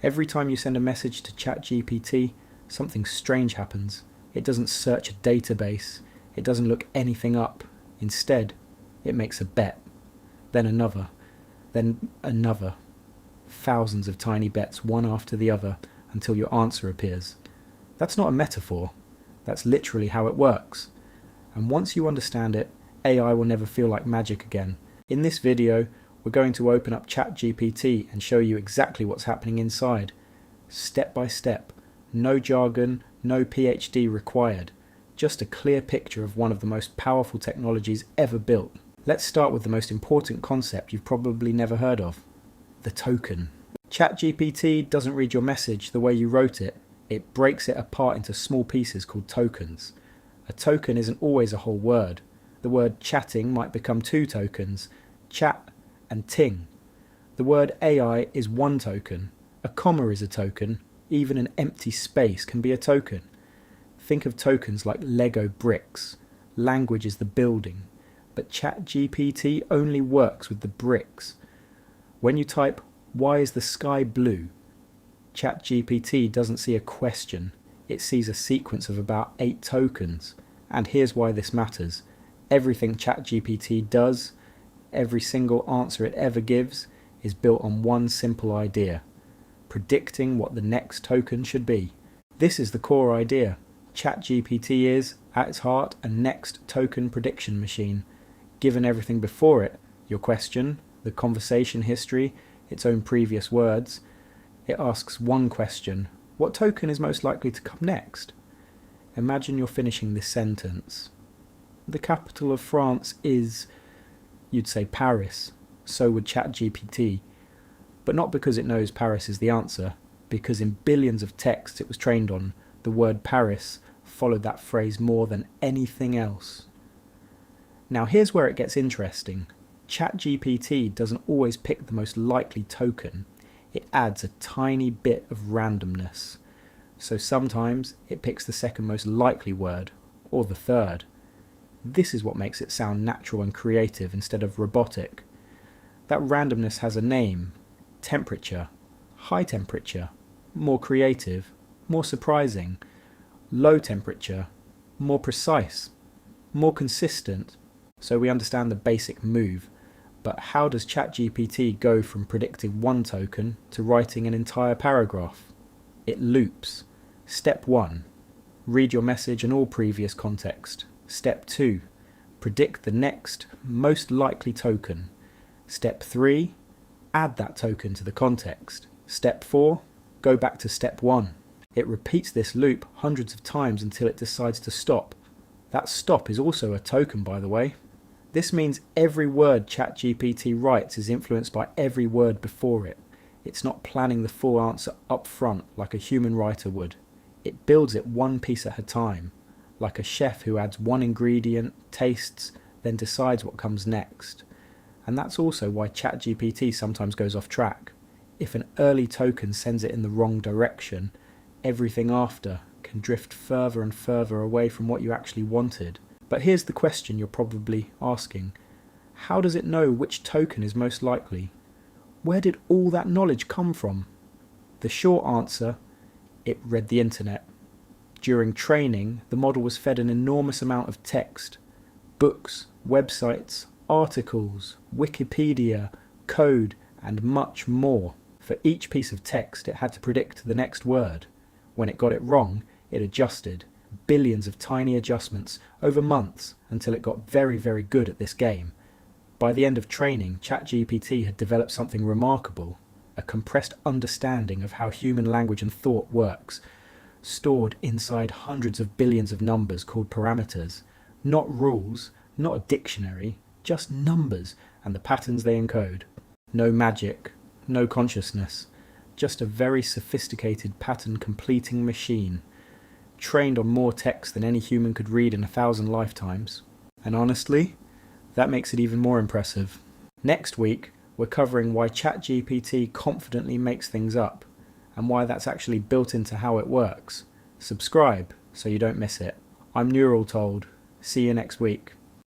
Every time you send a message to ChatGPT, something strange happens. It doesn't search a database. It doesn't look anything up. Instead, it makes a bet. Then another. Then another. Thousands of tiny bets, one after the other, until your answer appears. That's not a metaphor. That's literally how it works. And once you understand it, AI will never feel like magic again. In this video, we're going to open up ChatGPT and show you exactly what's happening inside. Step by step. No jargon, no PhD required. Just a clear picture of one of the most powerful technologies ever built. Let's start with the most important concept you've probably never heard of. The token. ChatGPT doesn't read your message the way you wrote it. It breaks it apart into small pieces called tokens. A token isn't always a whole word. The word chatting might become 2 tokens, chat and ting. The word AI is 1 token. A comma is a token. Even an empty space can be a token. Think of tokens like Lego bricks. Language is the building. But ChatGPT only works with the bricks. When you type, "Why is the sky blue?" ChatGPT doesn't see a question. It sees a sequence of about 8 tokens. And here's why this matters. Everything ChatGPT does, every single answer it ever gives, is built on one simple idea: predicting what the next token should be. This is the core idea. ChatGPT is, at its heart, a next token prediction machine. Given everything before it, your question, the conversation history, its own previous words, it asks one question: what token is most likely to come next? Imagine you're finishing this sentence. The capital of France is, you'd say Paris. So would ChatGPT. But not because it knows Paris is the answer, because in billions of texts it was trained on, the word Paris followed that phrase more than anything else. Now here's where it gets interesting. ChatGPT doesn't always pick the most likely token. It adds a tiny bit of randomness. So sometimes it picks the second most likely word, or the third. This is what makes it sound natural and creative instead of robotic. That randomness has a name: temperature, high temperature, more creative, more surprising, low temperature, more precise, more consistent. So we understand the basic move. But how does ChatGPT go from predicting 1 token to writing an entire paragraph? It loops. Step 1. Read your message and all previous context. Step 2. Predict the next, most likely token. Step 3. Add that token to the context. Step 4. Go back to step 1. It repeats this loop hundreds of times until it decides to stop. That stop is also a token, by the way. This means every word ChatGPT writes is influenced by every word before it. It's not planning the full answer up front like a human writer would. It builds it one piece at a time, like a chef who adds one ingredient, tastes, then decides what comes next. And that's also why ChatGPT sometimes goes off track. If an early token sends it in the wrong direction, everything after can drift further and further away from what you actually wanted. But here's the question you're probably asking. How does it know which token is most likely? Where did all that knowledge come from? The short answer: it read the internet. During training, the model was fed an enormous amount of text. Books, websites, articles, Wikipedia, code, and much more. For each piece of text, it had to predict the next word. When it got it wrong, it adjusted. Billions of tiny adjustments over months until it got very, very good at this game. By the end of training, ChatGPT had developed something remarkable: a compressed understanding of how human language and thought works, stored inside hundreds of billions of numbers called parameters. Not rules, not a dictionary, just numbers and the patterns they encode. No magic, no consciousness, just a very sophisticated pattern-completing machine, trained on more text than any human could read in 1,000 lifetimes. And honestly, that makes it even more impressive. Next week, we're covering why ChatGPT confidently makes things up, and why that's actually built into how it works. Subscribe so you don't miss it. I'm Neuraltold. See you next week.